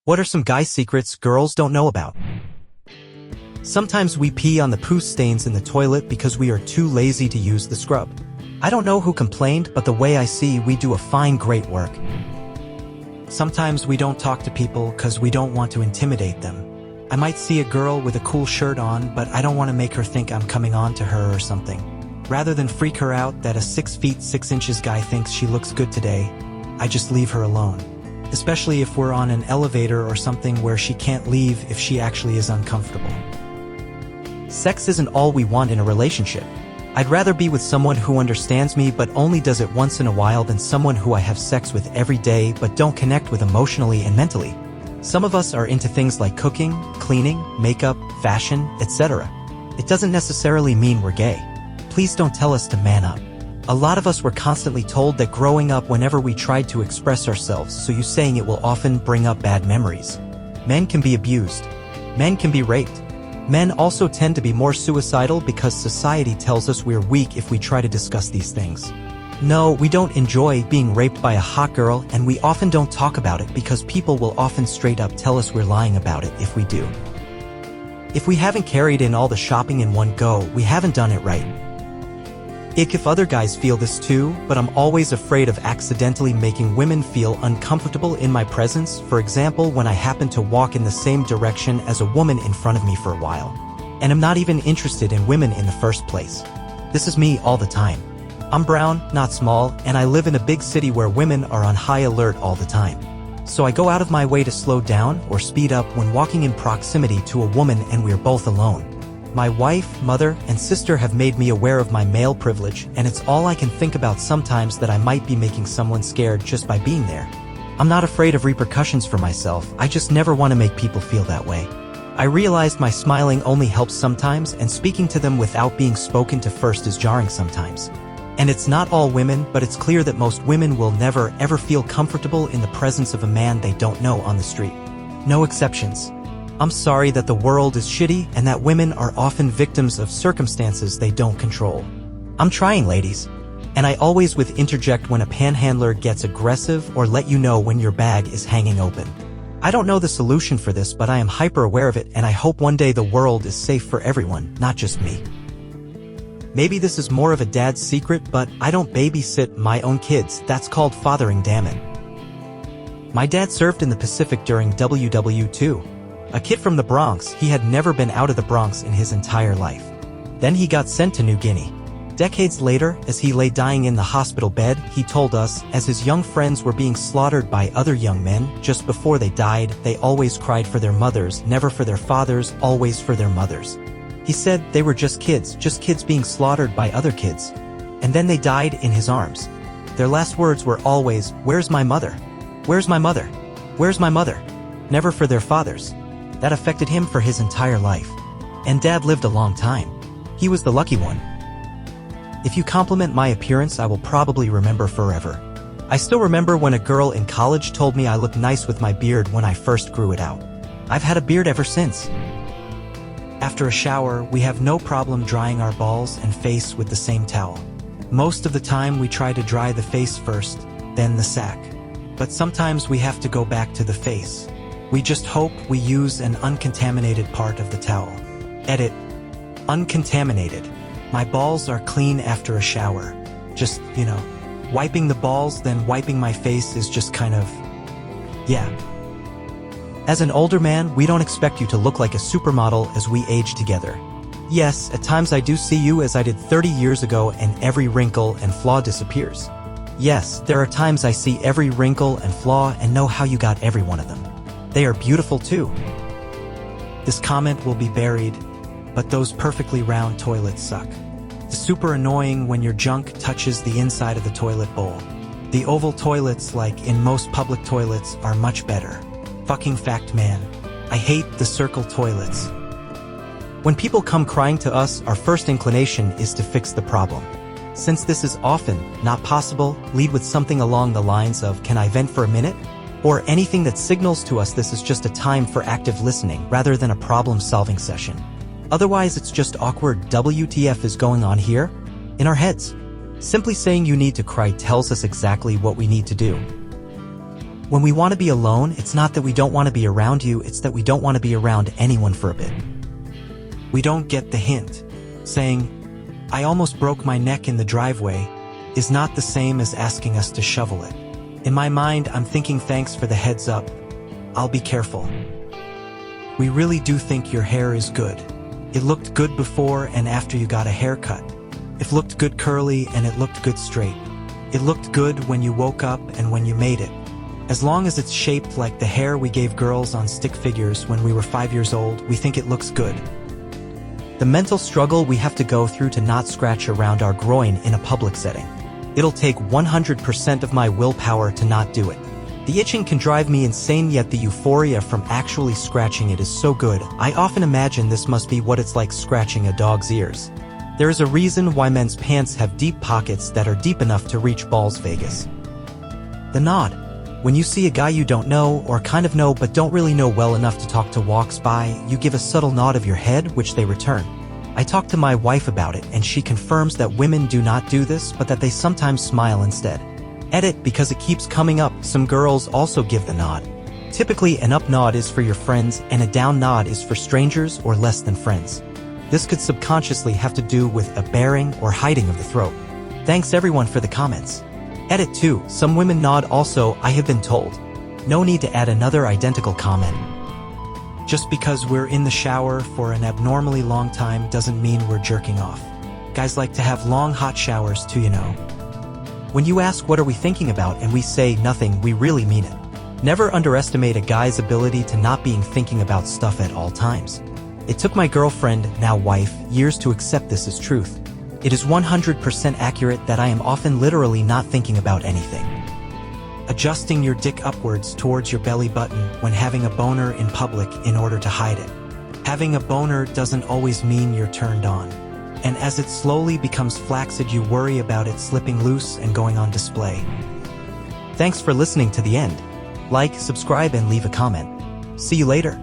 What are some guy secrets girls don't know about? Sometimes we pee on the poo stains in the toilet because we are too lazy to use the scrub. I don't know who complained, but the way I see we do a fine great work. Sometimes we don't talk to people because we don't want to intimidate them. I might see a girl with a cool shirt on, but I don't want to make her think I'm coming on to her or something. Rather than freak her out that a 6 feet 6 inches guy thinks she looks good today, I just leave her alone. Especially if we're on an elevator or something where she can't leave if she actually is uncomfortable. Sex isn't all we want in a relationship. I'd rather be with someone who understands me but only does it once in a while than someone who I have sex with every day but don't connect with emotionally and mentally. Some of us are into things like cooking, cleaning, makeup, fashion, etc. It doesn't necessarily mean we're gay. Please don't tell us to man up. A lot of us were constantly told that growing up whenever we tried to express ourselves, so you saying it will often bring up bad memories. Men can be abused. Men can be raped. Men also tend to be more suicidal because society tells us we're weak if we try to discuss these things. No, we don't enjoy being raped by a hot girl, and we often don't talk about it because people will often straight up tell us we're lying about it if we do. If we haven't carried in all the shopping in one go, we haven't done it right. If other guys feel this too, but I'm always afraid of accidentally making women feel uncomfortable in my presence, for example when I happen to walk in the same direction as a woman in front of me for a while. And I'm not even interested in women in the first place. This is me all the time. I'm brown, not small, and I live in a big city where women are on high alert all the time. So I go out of my way to slow down or speed up when walking in proximity to a woman and we're both alone. My wife, mother, and sister have made me aware of my male privilege, and it's all I can think about sometimes that I might be making someone scared just by being there. I'm not afraid of repercussions for myself, I just never want to make people feel that way. I realized my smiling only helps sometimes, and speaking to them without being spoken to first is jarring sometimes. And it's not all women, but it's clear that most women will never ever feel comfortable in the presence of a man they don't know on the street. No exceptions. I'm sorry that the world is shitty and that women are often victims of circumstances they don't control. I'm trying, ladies. And I always with interject when a panhandler gets aggressive or let you know when your bag is hanging open. I don't know the solution for this, but I am hyper aware of it, and I hope one day the world is safe for everyone, not just me. Maybe this is more of a dad's secret, but I don't babysit my own kids. That's called fathering, damn it. My dad served in the Pacific during WW2. A kid from the Bronx, he had never been out of the Bronx in his entire life. Then he got sent to New Guinea. Decades later, as he lay dying in the hospital bed, he told us, as his young friends were being slaughtered by other young men, just before they died, they always cried for their mothers, never for their fathers, always for their mothers. He said they were just kids being slaughtered by other kids. And then they died in his arms. Their last words were always, "Where's my mother? Where's my mother? Where's my mother?" Never for their fathers. That affected him for his entire life. And Dad lived a long time. He was the lucky one. If you compliment my appearance, I will probably remember forever. I still remember when a girl in college told me I looked nice with my beard when I first grew it out. I've had a beard ever since. After a shower, we have no problem drying our balls and face with the same towel. Most of the time we try to dry the face first, then the sack. But sometimes we have to go back to the face. We just hope we use an uncontaminated part of the towel. Edit. Uncontaminated. My balls are clean after a shower. Just, wiping the balls then wiping my face is just kind of, yeah. As an older man, we don't expect you to look like a supermodel as we age together. Yes, at times I do see you as I did 30 years ago and every wrinkle and flaw disappears. Yes, there are times I see every wrinkle and flaw and know how you got every one of them. They are beautiful too. This comment will be buried, but those perfectly round toilets suck. It's super annoying when your junk touches the inside of the toilet bowl. The oval toilets, like in most public toilets, are much better. Fucking fact, man. I hate the circle toilets. When people come crying to us, our first inclination is to fix the problem. Since this is often not possible, lead with something along the lines of, "Can I vent for a minute?" Or anything that signals to us this is just a time for active listening rather than a problem-solving session. Otherwise, it's just awkward WTF is going on here? In our heads. Simply saying you need to cry tells us exactly what we need to do. When we want to be alone, it's not that we don't want to be around you, it's that we don't want to be around anyone for a bit. We don't get the hint. Saying, "I almost broke my neck in the driveway," is not the same as asking us to shovel it. In my mind, I'm thinking thanks for the heads up. I'll be careful. We really do think your hair is good. It looked good before and after you got a haircut. It looked good curly and it looked good straight. It looked good when you woke up and when you made it. As long as it's shaped like the hair we gave girls on stick figures when we were 5 years old, we think it looks good. The mental struggle we have to go through to not scratch around our groin in a public setting. It'll take 100% of my willpower to not do it. The itching can drive me insane, yet the euphoria from actually scratching it is so good. I often imagine this must be what it's like scratching a dog's ears. There is a reason why men's pants have deep pockets that are deep enough to reach balls Vegas. The nod. When you see a guy you don't know, or kind of know but don't really know well enough to talk to, walks by, you give a subtle nod of your head, which they return. I talked to my wife about it and she confirms that women do not do this, but that they sometimes smile instead. Edit, because it keeps coming up, some girls also give the nod. Typically, an up nod is for your friends and a down nod is for strangers or less than friends. This could subconsciously have to do with a baring or hiding of the throat. Thanks everyone for the comments. Edit 2, some women nod also, I have been told. No need to add another identical comment. Just because we're in the shower for an abnormally long time doesn't mean we're jerking off. Guys like to have long hot showers too, you know. When you ask what are we thinking about and we say nothing, we really mean it. Never underestimate a guy's ability to not being thinking about stuff at all times. It took my girlfriend, now wife, years to accept this as truth. It is 100% accurate that I am often literally not thinking about anything. Adjusting your dick upwards towards your belly button when having a boner in public in order to hide it. Having a boner doesn't always mean you're turned on. And as it slowly becomes flaccid, you worry about it slipping loose and going on display. Thanks for listening to the end. Like, subscribe, and leave a comment. See you later.